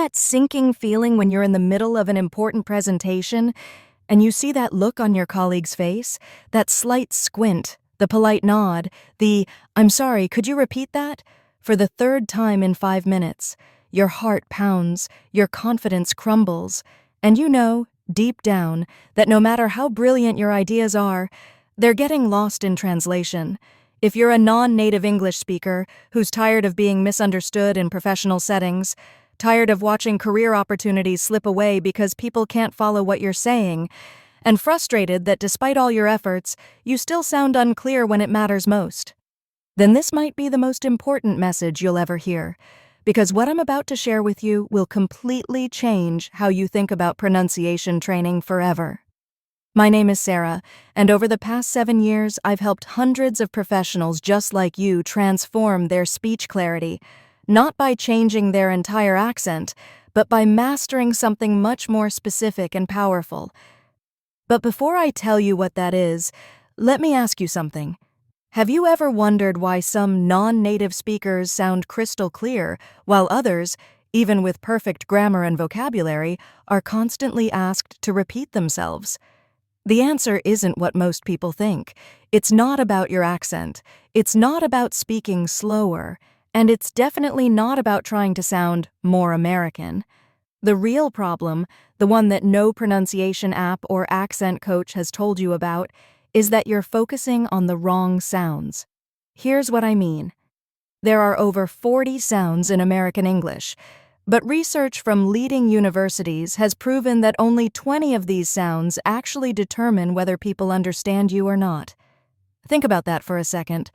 that sinking feeling when you're in the middle of an important presentation and you see that look on your colleague's face, that slight squint, the polite nod, the, "I'm sorry, could you repeat that?" for the third time in 5 minutes? Your heart pounds, your confidence crumbles, and you know, deep down, that no matter how brilliant your ideas are, they're getting lost in translation. If you're a non-native English speaker who's tired of being misunderstood in professional settings, tired of watching career opportunities slip away because people can't follow what you're saying, and frustrated that despite all your efforts, you still sound unclear when it matters most, then this might be the most important message you'll ever hear, because what I'm about to share with you will completely change how you think about pronunciation training forever. My name is Sarah, and over the past 7 years, I've helped hundreds of professionals just like you transform their speech clarity, not by changing their entire accent, but by mastering something much more specific and powerful. But before I tell you what that is, let me ask you something. Have you ever wondered why some non-native speakers sound crystal clear, while others, even with perfect grammar and vocabulary, are constantly asked to repeat themselves? The answer isn't what most people think. It's not about your accent. It's not about speaking slower. And it's definitely not about trying to sound more American. The real problem, the one that no pronunciation app or accent coach has told you about, is that you're focusing on the wrong sounds. Here's what I mean. There are over 40 sounds in American English, but research from leading universities has proven that only 20 of these sounds actually determine whether people understand you or not. Think about that for a second.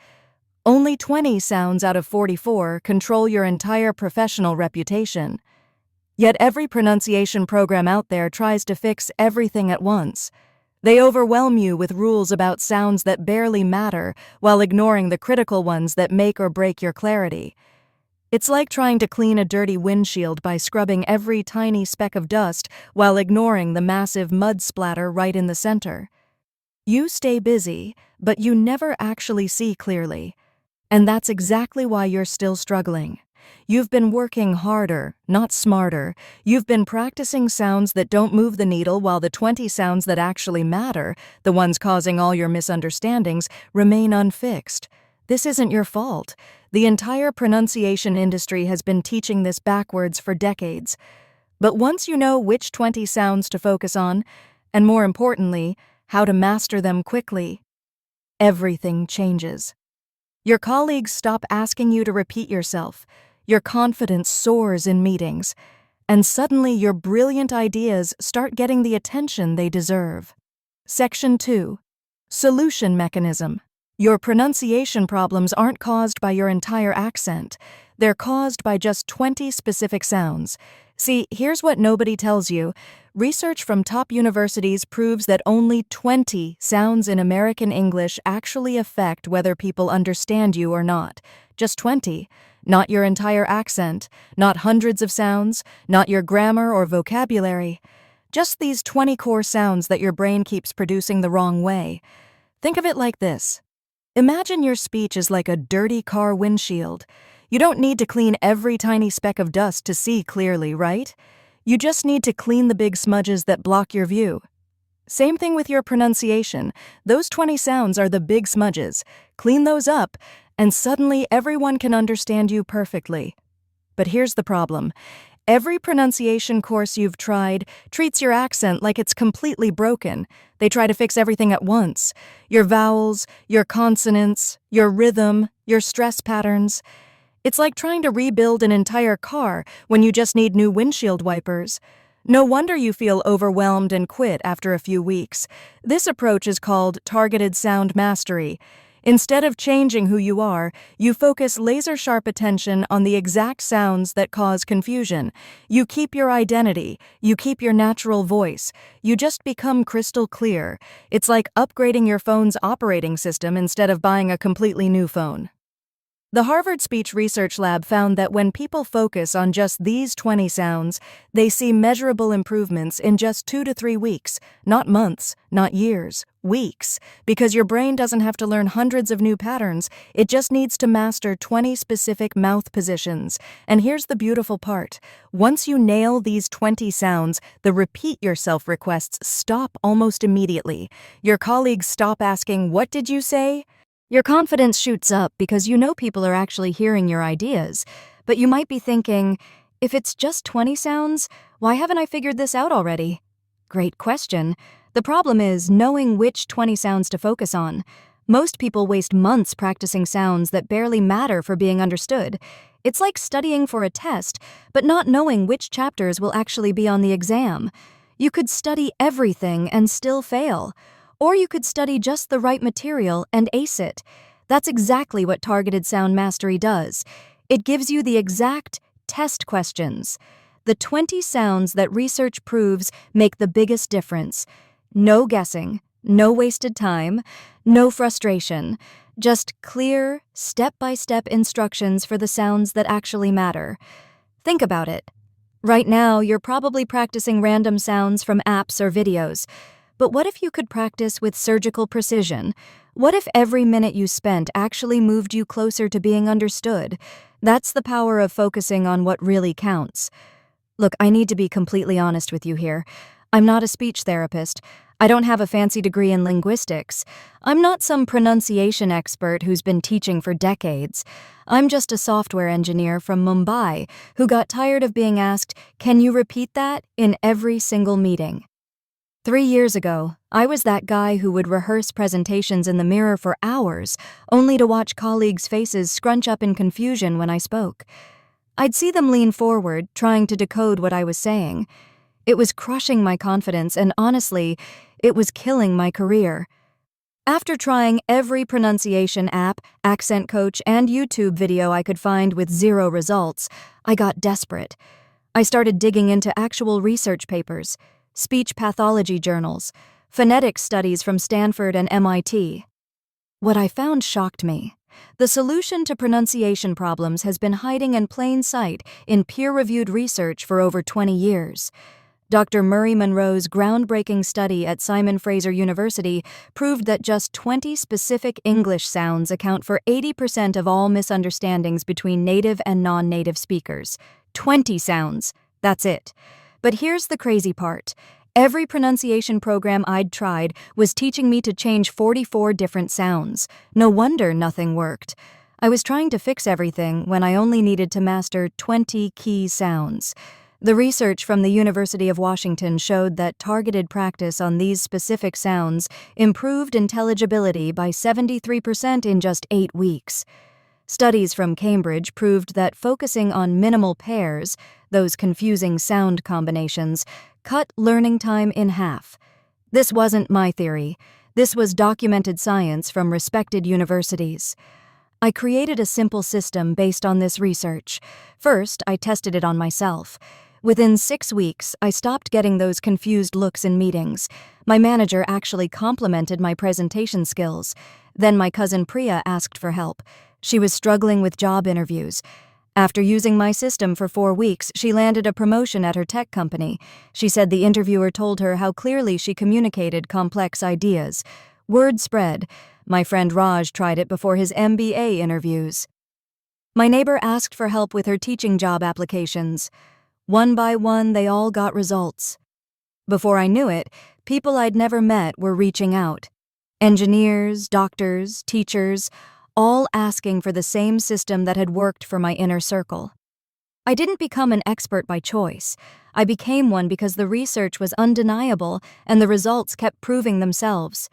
Only 20 sounds out of 44 control your entire professional reputation. Yet every pronunciation program out there tries to fix everything at once. They overwhelm you with rules about sounds that barely matter while ignoring the critical ones that make or break your clarity. It's like trying to clean a dirty windshield by scrubbing every tiny speck of dust while ignoring the massive mud splatter right in the center. You stay busy, but you never actually see clearly. And that's exactly why you're still struggling. You've been working harder, not smarter. You've been practicing sounds that don't move the needle while the 20 sounds that actually matter, the ones causing all your misunderstandings, remain unfixed. This isn't your fault. The entire pronunciation industry has been teaching this backwards for decades. But once you know which 20 sounds to focus on, and more importantly, how to master them quickly, everything changes. Your colleagues stop asking you to repeat yourself, your confidence soars in meetings, and suddenly your brilliant ideas start getting the attention they deserve. Section 2. Solution mechanism. Your pronunciation problems aren't caused by your entire accent. They're caused by just 20 specific sounds. See, here's what nobody tells you. Research from top universities proves that only 20 sounds in American English actually affect whether people understand you or not. Just 20. Not your entire accent, not hundreds of sounds, not your grammar or vocabulary. Just these 20 core sounds that your brain keeps producing the wrong way. Think of it like this. Imagine your speech is like a dirty car windshield. You don't need to clean every tiny speck of dust to see clearly, right? You just need to clean the big smudges that block your view. Same thing with your pronunciation. Those 20 sounds are the big smudges. Clean those up, and suddenly everyone can understand you perfectly. But here's the problem. Every pronunciation course you've tried treats your accent like it's completely broken. They try to fix everything at once. Your vowels, your consonants, your rhythm, your stress patterns. It's like trying to rebuild an entire car when you just need new windshield wipers. No wonder you feel overwhelmed and quit after a few weeks. This approach is called targeted sound mastery. Instead of changing who you are, you focus laser-sharp attention on the exact sounds that cause confusion. You keep your identity. You keep your natural voice. You just become crystal clear. It's like upgrading your phone's operating system instead of buying a completely new phone. The Harvard Speech Research Lab found that when people focus on just these 20 sounds, they see measurable improvements in just 2 to 3 weeks, not months, not years, weeks, because your brain doesn't have to learn hundreds of new patterns, it just needs to master 20 specific mouth positions. And here's the beautiful part. Once you nail these 20 sounds, the repeat yourself requests stop almost immediately. Your colleagues stop asking, "What did you say?" Your confidence shoots up because you know people are actually hearing your ideas, but you might be thinking, if it's just 20 sounds, why haven't I figured this out already? Great question. The problem is knowing which 20 sounds to focus on. Most people waste months practicing sounds that barely matter for being understood. It's like studying for a test, but not knowing which chapters will actually be on the exam. You could study everything and still fail. Or you could study just the right material and ace it. That's exactly what targeted sound mastery does. It gives you the exact test questions. The 20 sounds that research proves make the biggest difference. No guessing, no wasted time, no frustration. Just clear, step-by-step instructions for the sounds that actually matter. Think about it. Right now, you're probably practicing random sounds from apps or videos. But what if you could practice with surgical precision? What if every minute you spent actually moved you closer to being understood? That's the power of focusing on what really counts. Look, I need to be completely honest with you here. I'm not a speech therapist. I don't have a fancy degree in linguistics. I'm not some pronunciation expert who's been teaching for decades. I'm just a software engineer from Mumbai who got tired of being asked, "Can you repeat that?" in every single meeting. 3 years ago, I was that guy who would rehearse presentations in the mirror for hours, only to watch colleagues' faces scrunch up in confusion when I spoke. I'd see them lean forward, trying to decode what I was saying. It was crushing my confidence, and honestly, it was killing my career. After trying every pronunciation app, accent coach, and YouTube video I could find with zero results, I got desperate. I started digging into actual research papers, speech pathology journals, phonetics studies from Stanford and MIT. What I found shocked me. The solution to pronunciation problems has been hiding in plain sight in peer-reviewed research for over 20 years. Dr. Murray Monroe's groundbreaking study at Simon Fraser University proved that just 20 specific English sounds account for 80% of all misunderstandings between native and non-native speakers. 20 sounds. That's it. But here's the crazy part. Every pronunciation program I'd tried was teaching me to change 44 different sounds. No wonder nothing worked. I was trying to fix everything when I only needed to master 20 key sounds. The research from the University of Washington showed that targeted practice on these specific sounds improved intelligibility by 73% in just 8 weeks. Studies from Cambridge proved that focusing on minimal pairs, those confusing sound combinations, cut learning time in half. This wasn't my theory. This was documented science from respected universities. I created a simple system based on this research. First, I tested it on myself. Within 6 weeks, I stopped getting those confused looks in meetings. My manager actually complimented my presentation skills. Then my cousin Priya asked for help. She was struggling with job interviews. After using my system for 4 weeks, she landed a promotion at her tech company. She said the interviewer told her how clearly she communicated complex ideas. Word spread. My friend Raj tried it before his MBA interviews. My neighbor asked for help with her teaching job applications. One by one, they all got results. Before I knew it, people I'd never met were reaching out. Engineers, doctors, teachers, all asking for the same system that had worked for my inner circle. I didn't become an expert by choice. I became one because the research was undeniable and the results kept proving themselves.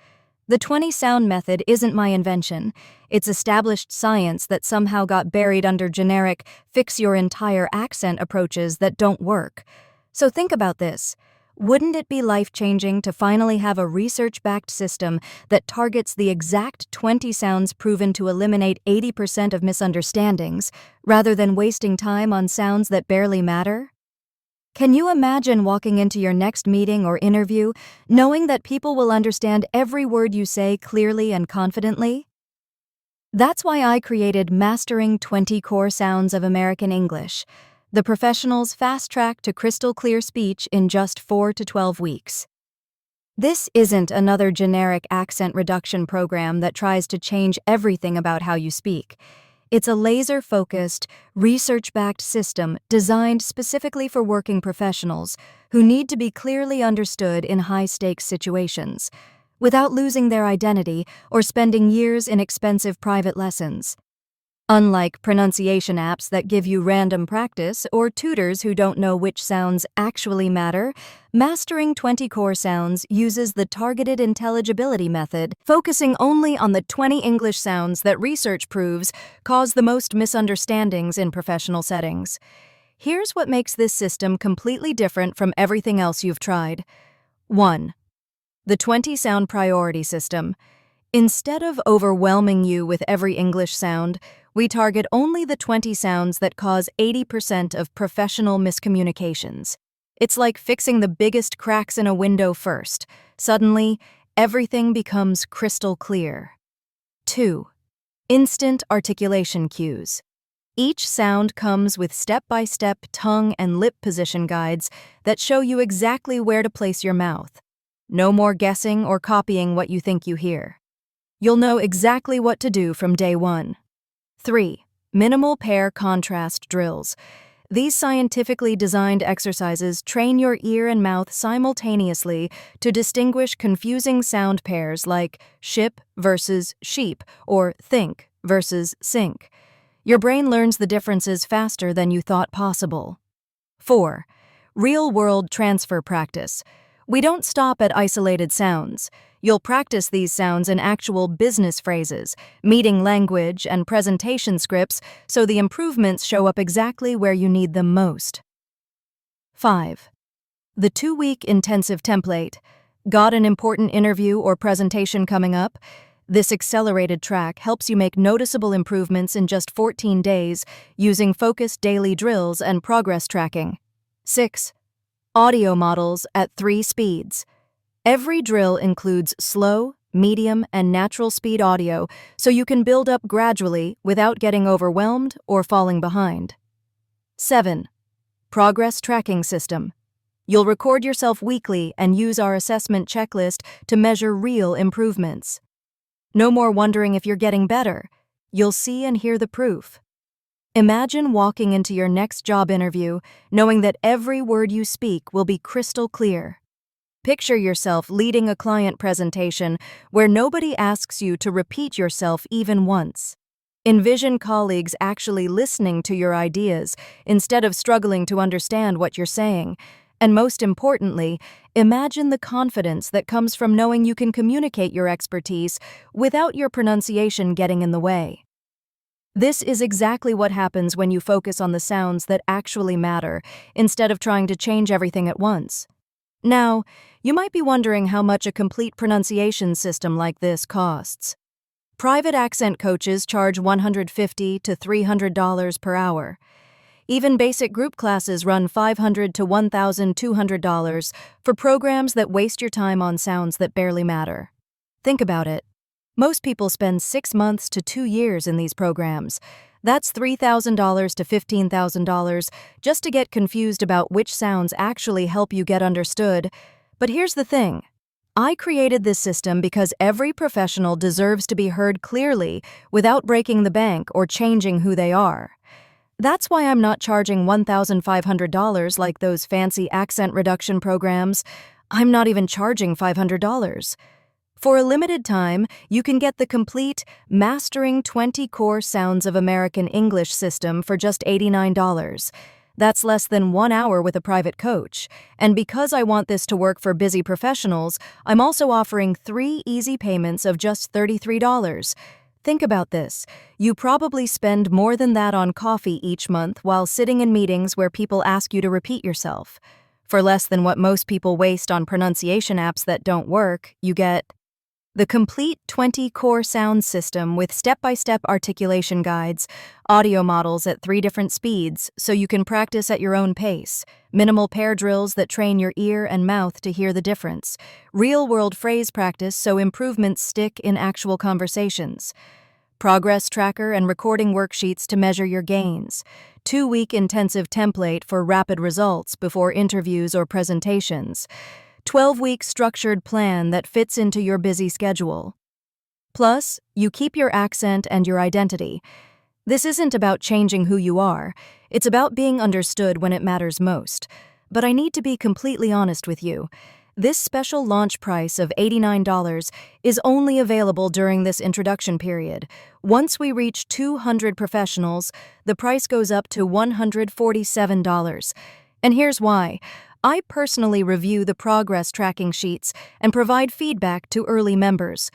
The 20 sound method isn't my invention. It's established science that somehow got buried under generic, fix your entire accent approaches that don't work. So think about this. Wouldn't it be life-changing to finally have a research-backed system that targets the exact 20 sounds proven to eliminate 80% of misunderstandings, rather than wasting time on sounds that barely matter? Can you imagine walking into your next meeting or interview knowing that people will understand every word you say clearly and confidently? That's why I created Mastering 20 Core Sounds of American English, the professional's fast track to crystal clear speech in just 4 to 12 weeks. This isn't another generic accent reduction program that tries to change everything about how you speak. It's a laser-focused, research-backed system designed specifically for working professionals who need to be clearly understood in high-stakes situations, without losing their identity or spending years in expensive private lessons. Unlike pronunciation apps that give you random practice or tutors who don't know which sounds actually matter, Mastering 20 Core Sounds uses the targeted intelligibility method, focusing only on the 20 English sounds that research proves cause the most misunderstandings in professional settings. Here's what makes this system completely different from everything else you've tried. 1. The 20 Sound Priority System. Instead of overwhelming you with every English sound, we target only the 20 sounds that cause 80% of professional miscommunications. It's like fixing the biggest cracks in a window first. Suddenly, everything becomes crystal clear. 2. Instant articulation cues. Each sound comes with step-by-step tongue and lip position guides that show you exactly where to place your mouth. No more guessing or copying what you think you hear. You'll know exactly what to do from day one. 3. Minimal pair contrast drills. These scientifically designed exercises train your ear and mouth simultaneously to distinguish confusing sound pairs like ship versus sheep or think versus sink. Your brain learns the differences faster than you thought possible. 4. Real-world transfer practice. We don't stop at isolated sounds. You'll practice these sounds in actual business phrases, meeting language, and presentation scripts so the improvements show up exactly where you need them most. 5. The 2-week intensive template. Got an important interview or presentation coming up? This accelerated track helps you make noticeable improvements in just 14 days using focused daily drills and progress tracking. 6. Audio models at 3 speeds. Every drill includes slow, medium, and natural speed audio so you can build up gradually without getting overwhelmed or falling behind. 7. Progress tracking system. You'll record yourself weekly and use our assessment checklist to measure real improvements. No more wondering if you're getting better. You'll see and hear the proof. Imagine walking into your next job interview knowing that every word you speak will be crystal clear. Picture yourself leading a client presentation where nobody asks you to repeat yourself even once. Envision colleagues actually listening to your ideas instead of struggling to understand what you're saying. And most importantly, imagine the confidence that comes from knowing you can communicate your expertise without your pronunciation getting in the way. This is exactly what happens when you focus on the sounds that actually matter instead of trying to change everything at once. Now, you might be wondering how much a complete pronunciation system like this costs. Private accent coaches charge $150 to $300 per hour. Even basic group classes run $500 to $1,200 for programs that waste your time on sounds that barely matter. Think about it. Most people spend 6 months to 2 years in these programs. That's $3,000 to $15,000 just to get confused about which sounds actually help you get understood. But here's the thing. I created this system because every professional deserves to be heard clearly without breaking the bank or changing who they are. That's why I'm not charging $1,500 like those fancy accent reduction programs. I'm not even charging $500. For a limited time, you can get the complete Mastering 20 Core Sounds of American English system for just $89. That's less than 1 hour with a private coach. And because I want this to work for busy professionals, I'm also offering 3 easy payments of just $33. Think about this. You probably spend more than that on coffee each month while sitting in meetings where people ask you to repeat yourself. For less than what most people waste on pronunciation apps that don't work, you get the complete 20 core sound system with step-by-step articulation guides, audio models at 3 different speeds so you can practice at your own pace, minimal pair drills that train your ear and mouth to hear the difference, real-world phrase practice so improvements stick in actual conversations. progress tracker and recording worksheets to measure your gains, 2-week intensive template for rapid results before interviews or presentations, 12-week structured plan that fits into your busy schedule. Plus, you keep your accent and your identity. This isn't about changing who you are, it's about being understood when it matters most. But I need to be completely honest with you. This special launch price of $89 is only available during this introduction period. Once we reach 200 professionals, the price goes up to $147. And here's why. I personally review the progress tracking sheets and provide feedback to early members.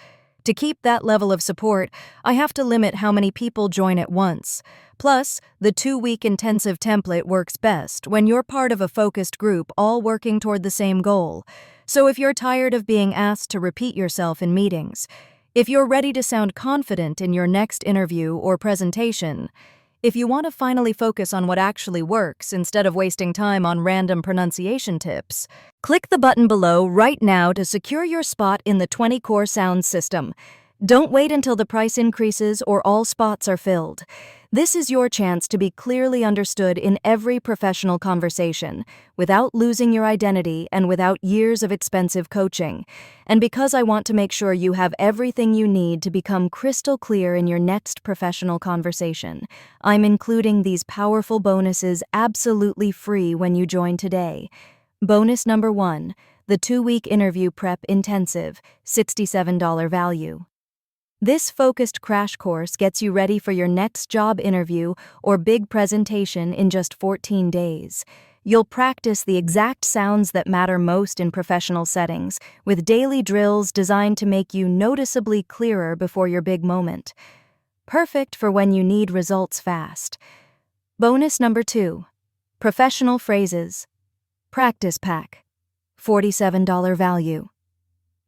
To keep that level of support, I have to limit how many people join at once. Plus, the 2-week intensive template works best when you're part of a focused group all working toward the same goal. So if you're tired of being asked to repeat yourself in meetings, if you're ready to sound confident in your next interview or presentation, if you want to finally focus on what actually works instead of wasting time on random pronunciation tips, click the button below right now to secure your spot in the 20 Core Sounds system. Don't wait until the price increases or all spots are filled. This is your chance to be clearly understood in every professional conversation, without losing your identity and without years of expensive coaching. And because I want to make sure you have everything you need to become crystal clear in your next professional conversation, I'm including these powerful bonuses absolutely free when you join today. Bonus number 1, the 2-week interview prep intensive, $67 value. This focused crash course gets you ready for your next job interview or big presentation in just 14 days. You'll practice the exact sounds that matter most in professional settings, with daily drills designed to make you noticeably clearer before your big moment. Perfect for when you need results fast. Bonus number 2, professional phrases. Practice pack, $47 value.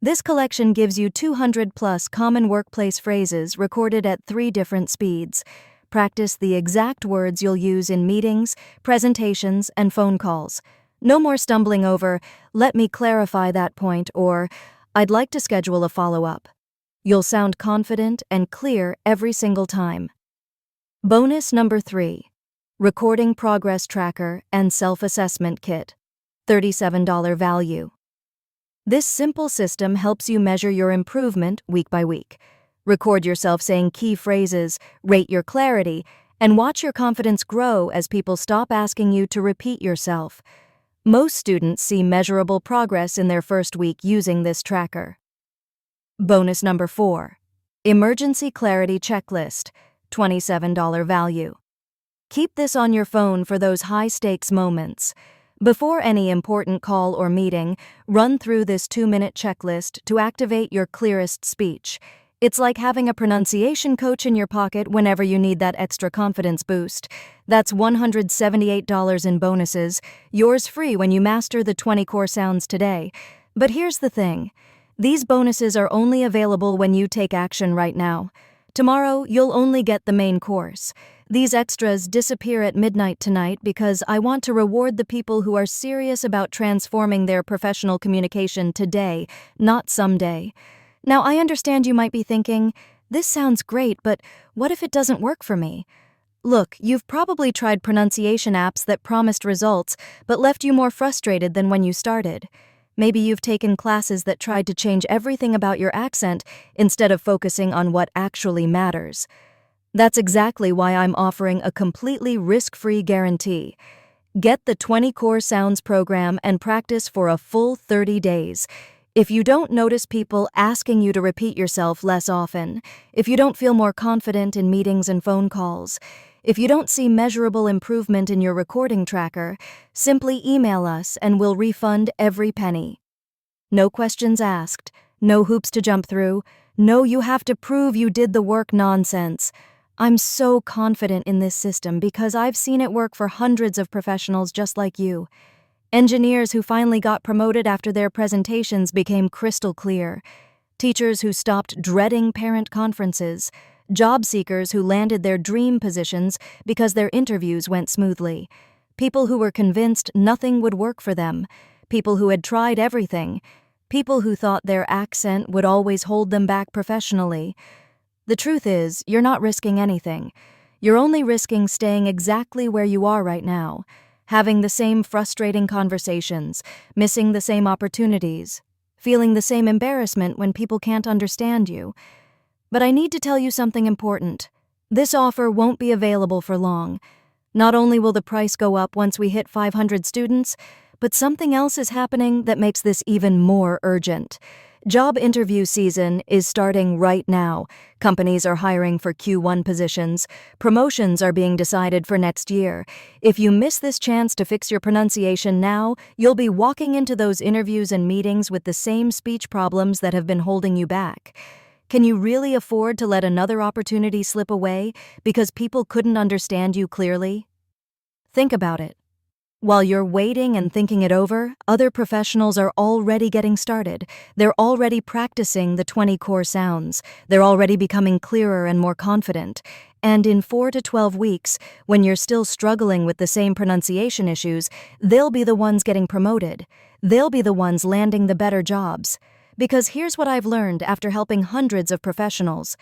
This collection gives you 200-plus common workplace phrases recorded at 3 different speeds. Practice the exact words you'll use in meetings, presentations, and phone calls. No more stumbling over, "Let me clarify that point," or "I'd like to schedule a follow-up." You'll sound confident and clear every single time. Bonus number 3, recording progress tracker and self-assessment kit, $37 value. This simple system helps you measure your improvement week by week. Record yourself saying key phrases, rate your clarity, and watch your confidence grow as people stop asking you to repeat yourself. Most students see measurable progress in their first week using this tracker. Bonus number 4, emergency clarity checklist, $27 value. Keep this on your phone for those high-stakes moments. Before any important call or meeting, run through this 2-minute checklist to activate your clearest speech. It's like having a pronunciation coach in your pocket whenever you need that extra confidence boost. That's $178 in bonuses, yours free when you master the 20 core sounds today. But here's the thing. These bonuses are only available when you take action right now. Tomorrow, you'll only get the main course. These extras disappear at midnight tonight because I want to reward the people who are serious about transforming their professional communication today, not someday. Now, I understand you might be thinking, this sounds great, but what if it doesn't work for me? Look, you've probably tried pronunciation apps that promised results but left you more frustrated than when you started. Maybe you've taken classes that tried to change everything about your accent instead of focusing on what actually matters. That's exactly why I'm offering a completely risk-free guarantee. Get the 20 Core Sounds program and practice for a full 30 days. If you don't notice people asking you to repeat yourself less often, if you don't feel more confident in meetings and phone calls, if you don't see measurable improvement in your recording tracker, simply email us and we'll refund every penny. No questions asked, no hoops to jump through, no you have to prove you did the work nonsense. I'm so confident in this system because I've seen it work for hundreds of professionals just like you. Engineers who finally got promoted after their presentations became crystal clear. Teachers who stopped dreading parent conferences. Job seekers who landed their dream positions because their interviews went smoothly. People who were convinced nothing would work for them. People who had tried everything. People who thought their accent would always hold them back professionally. The truth is, you're not risking anything. You're only risking staying exactly where you are right now, having the same frustrating conversations, missing the same opportunities, feeling the same embarrassment when people can't understand you. But I need to tell you something important. This offer won't be available for long. Not only will the price go up once we hit 500 students, but something else is happening that makes this even more urgent. Job interview season is starting right now. Companies are hiring for Q1 positions. Promotions are being decided for next year. If you miss this chance to fix your pronunciation now, you'll be walking into those interviews and meetings with the same speech problems that have been holding you back. Can you really afford to let another opportunity slip away because people couldn't understand you clearly? Think about it. While you're waiting and thinking it over, other professionals are already getting started. They're already practicing the 20 core sounds. They're already becoming clearer and more confident. And in 4 to 12 weeks, when you're still struggling with the same pronunciation issues, they'll be the ones getting promoted. They'll be the ones landing the better jobs. Because here's what I've learned after helping hundreds of professionals.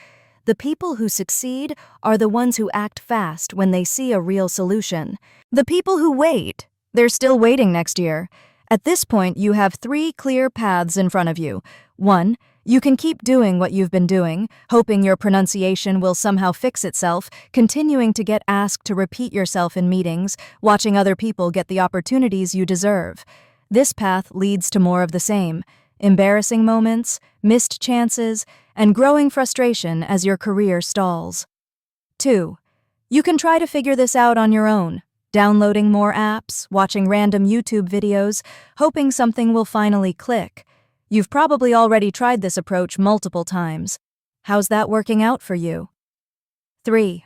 The people who succeed are the ones who act fast when they see a real solution. The people who wait, they're still waiting next year. At this point, you have 3 clear paths in front of you. 1, you can keep doing what you've been doing, hoping your pronunciation will somehow fix itself, continuing to get asked to repeat yourself in meetings, watching other people get the opportunities you deserve. This path leads to more of the same. Embarrassing moments, missed chances, and growing frustration as your career stalls. 2, you can try to figure this out on your own, downloading more apps, watching random YouTube videos, hoping something will finally click. You've probably already tried this approach multiple times. How's that working out for you? 3,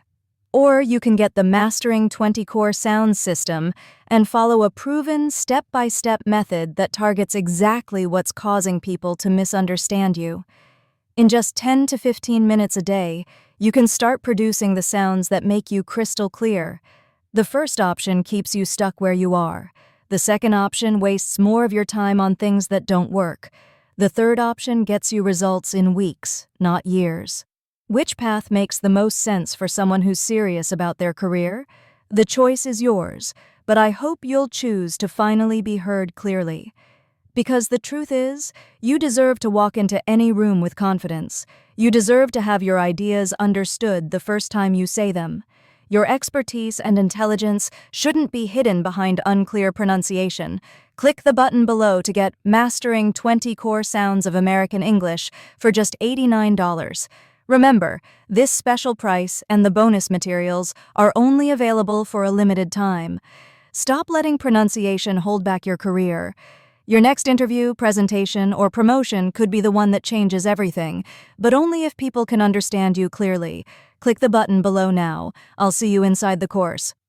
or you can get the Mastering 20 Core Sounds system and follow a proven step-by-step method that targets exactly what's causing people to misunderstand you. In just 10 to 15 minutes a day, you can start producing the sounds that make you crystal clear. The first option keeps you stuck where you are. The second option wastes more of your time on things that don't work. The third option gets you results in weeks, not years. Which path makes the most sense for someone who's serious about their career? The choice is yours, but I hope you'll choose to finally be heard clearly. Because the truth is, you deserve to walk into any room with confidence. You deserve to have your ideas understood the first time you say them. Your expertise and intelligence shouldn't be hidden behind unclear pronunciation. Click the button below to get Mastering 20 Core Sounds of American English for just $89. Remember, this special price and the bonus materials are only available for a limited time. Stop letting pronunciation hold back your career. Your next interview, presentation, or promotion could be the one that changes everything, but only if people can understand you clearly. Click the button below now. I'll see you inside the course.